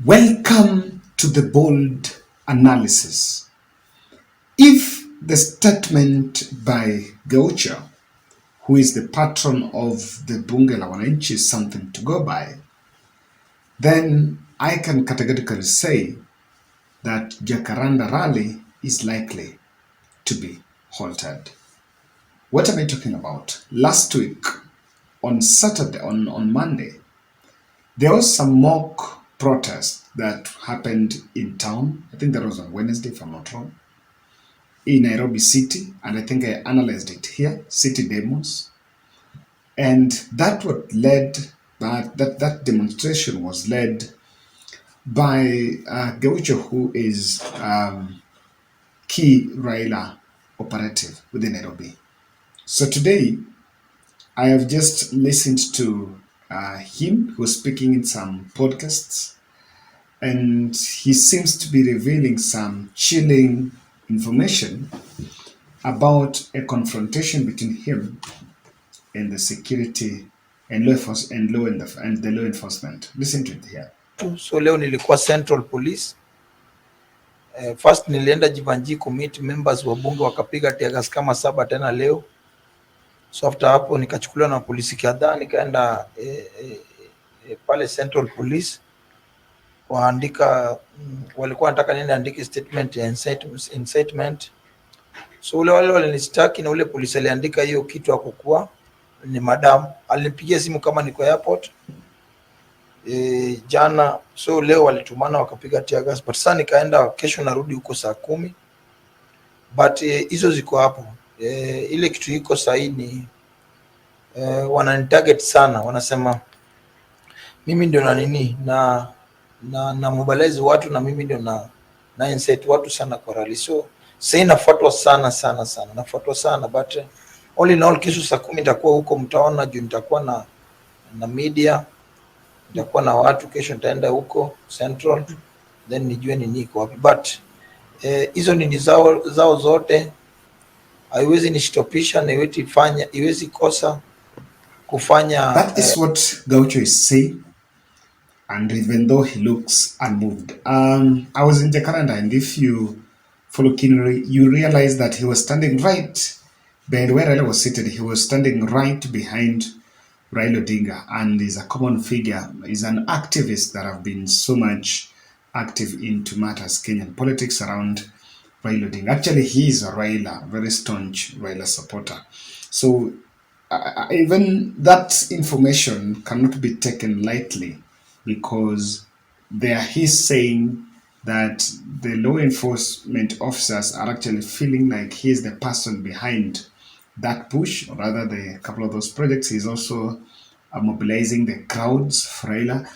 Welcome to the bold analysis. If the statement by Gaucho, who is the patron of the Bunge la Wananchi, is something to go by, then I can categorically say that Jacaranda rally is likely to be halted. What am I talking about? Last week, on Saturday, on Monday, there was some mock protest that happened in town. I think that was on Wednesday, if I'm not wrong, in Nairobi City, and I think I analyzed it here, city demos. And that what led that demonstration was led by Gaucho, who is key Raila operative within Nairobi. So today, I have just listened to him, who was speaking in some podcasts, and he seems to be revealing some chilling information about a confrontation between him and the security and the law enforcement. Listen to it here. So leo nilikuwa Central Police. First nilienda Jivanji commit members wa bunge wakapiga teargas kama 7 tena leo. So after hapo nikachukuliwa na polisi kadhaa nikaenda pale Central Police waandika, walikuwa wanataka niende andike statement ya incitement. So wale walinistaki na ule polisi aliandika hiyo kitu hakukuwa ni madam, alinipigia simu kama niko airport jana. So leo walitumana wakapiga tear gas, but sasa nikaenda, kesho narudi huko saa 10, but hizo ziko hapo. Ile kitu iko sahi ni wananitarget sana, wanasema mimi ndio na nini na mobilize watu, na mimi ndio na incite watu sana kwa rally. So sasa nafuatwa sana nafuatwa sana, but all in all kesho saa 10 nitakuwa huko, mtaona juu nitakuwa na media, nitakuwa na watu. Kesho nitaenda huko Central, then nijue ni niko wapi, but hizo nini zao zote haiwezi nishtopisha na iwezi kosa kufanya. That is what Gaucho is saying, and even though he looks unmoved. I was in Jacaranda, and if you follow keenly, you realize that he was standing right behind where Raila was seated. He was standing right behind Raila Odinga, and is a common figure. He's an activist that have been so much active into matters Kenyan politics around Raila Odinga. Actually, he is a Raila, very staunch Raila supporter. So even that information cannot be taken lightly, because he's saying that the law enforcement officers are actually feeling like he's the person behind that push, or rather the couple of those projects. He's also mobilizing the crowds for Raila,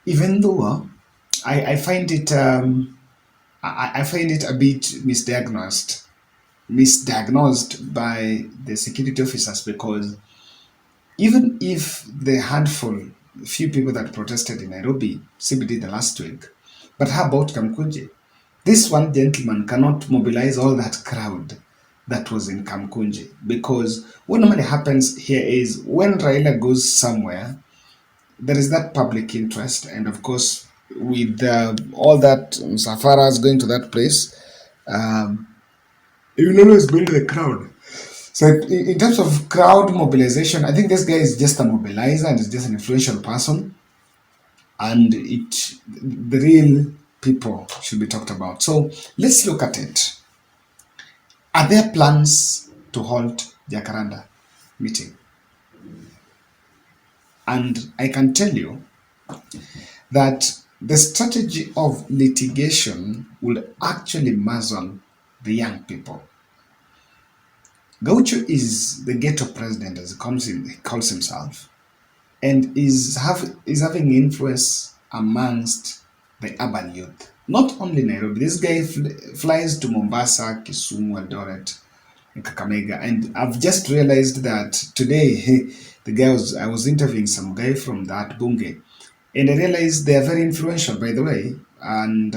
even though I find it I find it a bit misdiagnosed by the security officers, because even if the few people that protested in Nairobi CBD the last week, but how about Kamkunji? This one gentleman cannot mobilize all that crowd that was in Kamkunji, because what normally happens here is when Raila goes somewhere, there is that public interest, and of course with all that safaras going to that place, you will always build the crowd. So in terms of crowd mobilization, I think this guy is just a mobilizer and is just an influential person, and the real people should be talked about. So let's look at it. Are there plans to halt Jacaranda meeting? And I can tell you that the strategy of litigation will actually muzzle the young people. Gaucho is the ghetto president, as he calls himself, and is having influence amongst the urban youth. Not only Nairobi, this guy flies to Mombasa, Kisumu, Eldoret, and Kakamega. And I've just realized that today, I was interviewing some guy from that Bunge, and I realized they are very influential, by the way, and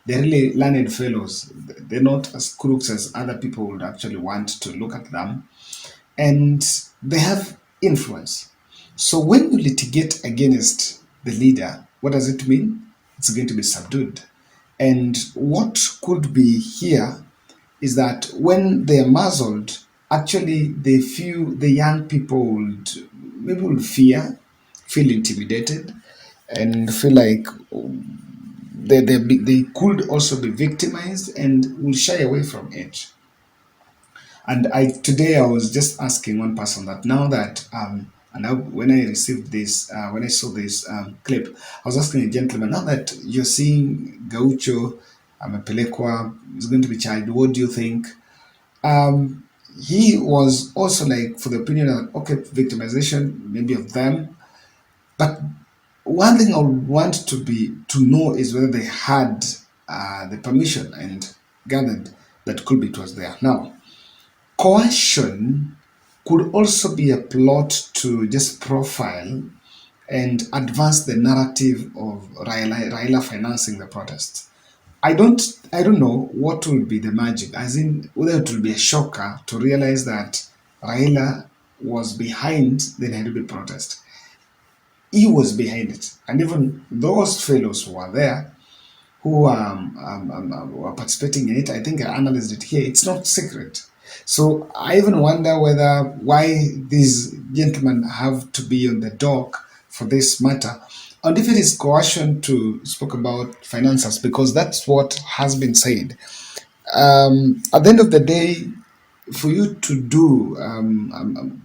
they're really learned fellows. They're not as crooks as other people would actually want to look at them, and they have influence. So when you litigate against the leader, what does it mean? it's going to be subdued. And what could be here is that when they're muzzled, actually the young people would maybe will feel intimidated, and feel like they could also be victimized and will shy away from it. And I was just asking one person that now that and when I received this, when I saw this clip, I was asking a gentleman, now that you're seeing Gaucho Amepelekwa is going to be charged, what do you think? Um, he was also like for the opinion that okay, victimization maybe of them, but one thing I would want to know is whether they had the permission and gathered that could be it was there. Now, coercion could also be a plot to just profile and advance the narrative of Raila financing the protests. I don't know what will be the magic, as in whether it will be a shocker to realize that Raila was behind the Nairobi protest. He was behind it, and even those fellows who were there, who were participating in it, I think I analyzed it here. It's not secret. So I even wonder whether why these gentlemen have to be on the dock for this matter, and if it is coercion to spoke about finances, because that's what has been said. At the end of the day, for you to do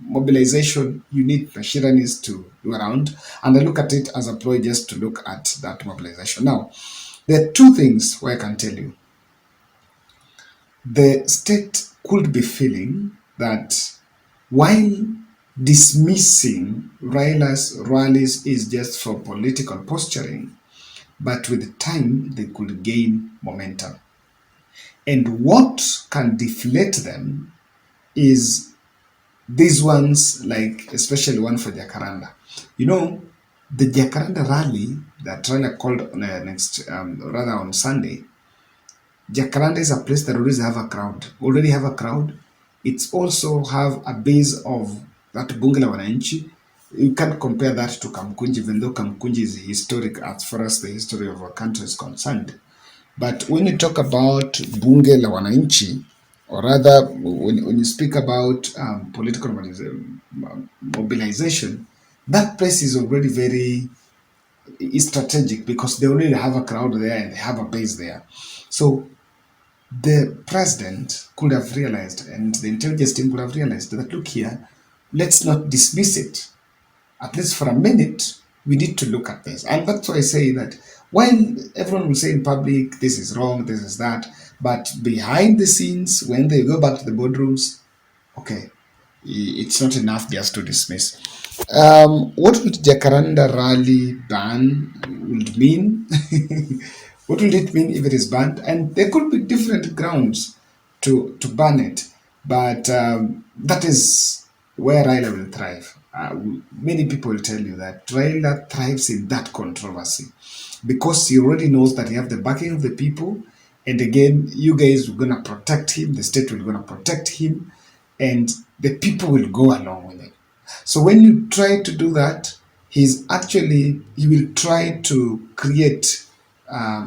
mobilization, you need machineries to do around, and I look at it as a ploy just to look at that mobilization. Now, there are two things where I can tell you. The state could be feeling that while dismissing Raila's rallies is just for political posturing, but with time they could gain momentum. And what can deflate them is these ones, like especially one for Jacaranda. You know, the Jacaranda rally that Raila called on rather on Sunday. Jacaranda is a place that already have a crowd. It's also have a base of that bunge la wananchi. You can't compare that to Kamkunji, even though Kamkunji is historic as far as the history of our country is concerned. But when you talk about bunge la wananchi, or rather when you speak about political mobilization, that place is already very is strategic because they already have a crowd there and they have a base there. So the president could have realized, and the intelligence team could have realized that look here, let's not dismiss it. At least for a minute, we need to look at this. And that's why I say that while everyone will say in public, this is wrong, this is that, but behind the scenes, when they go back to the boardrooms, okay, it's not enough just to dismiss. What would Jacaranda rally ban would mean? What will it mean if it is banned? And there could be different grounds to ban it, but that is where Raila will thrive. Many people will tell you that Raila thrives in that controversy because he already knows that he have the backing of the people. And again, you guys are gonna protect him. The state will gonna protect him, and the people will go along with it. So when you try to do that, he will try to create,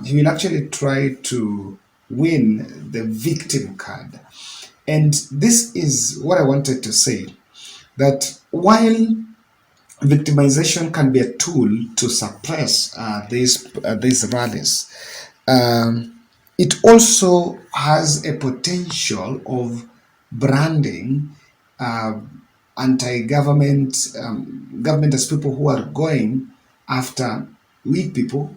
he will actually try to win the victim card. And this is what I wanted to say, that while victimization can be a tool to suppress these rallies, um, it also has a potential of branding uh, anti-government government as people who are going after weak people,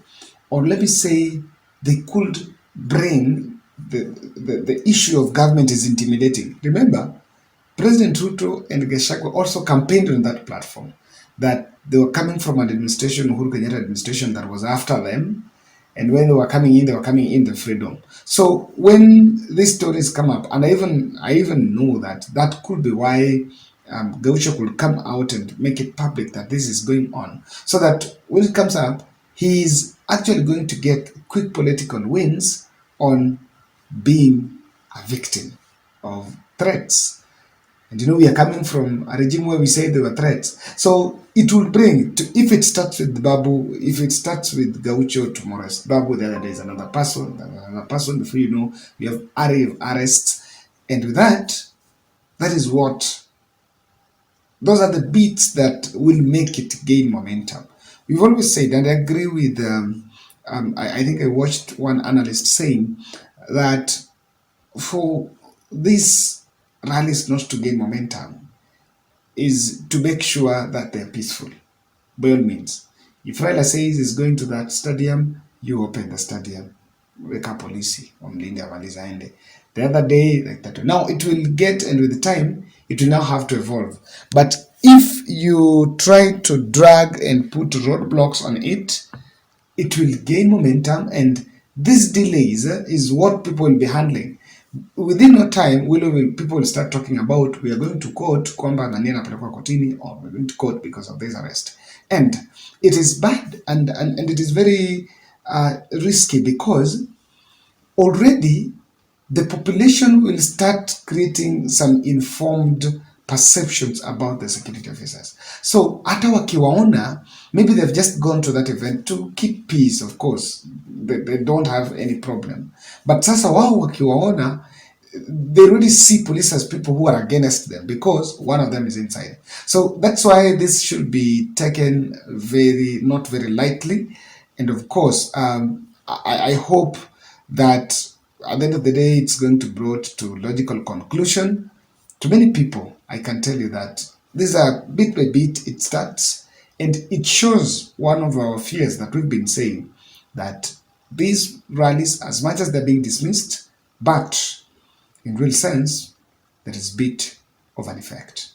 or let me say they could bring the issue of government is intimidating. Remember, President Ruto and Gachagua also campaigned on that platform that they were coming from an administration, Uhuru Kenyatta administration, that was after them. And when they were coming in the freedom. So when these stories come up, and I even know that that could be why Gaucho could come out and make it public that this is going on, so that when it comes up, he is actually going to get quick political wins on being a victim of threats. And we are coming from a regime where we say there were threats. So it will bring, if it starts with Babu, if it starts with Gaucho, tomorrow is Babu, the other day is another person, before you know, we have array of arrests. And with that, that is what, those are the beats that will make it gain momentum. We've always said, and I agree with, I think I watched one analyst saying that for these rallies not to gain momentum, is to make sure that they're peaceful, by all means. If Raila says he's going to that stadium, you open the stadium. Weka polisi, wamlinde amaliza aende. The other day, like that. Now it will get, and with the time, it will now have to evolve. But if you try to drag and put roadblocks on it, it will gain momentum, and these delays is what people will be handling. Within no time, people will start talking about, we are going to court, kwamba nani anapelekwa kotini, or we're going to court because of this arrest. And it is bad, and it is very risky, because already the population will start creating some informed perceptions about the security officers. So hata wakiwaona, maybe they've just gone to that event to keep peace, of course. They don't have any problem. But sasa wao wakiwaona, they really see police as people who are against them because one of them is inside. So that's why this should be taken not very lightly. And of course, I hope that at the end of the day, it's going to be brought to logical conclusion. To many people, I can tell you that these are bit by bit, it starts, and it shows one of our fears that we've been saying, that these rallies, as much as they're being dismissed, but in real sense, there is bit of an effect.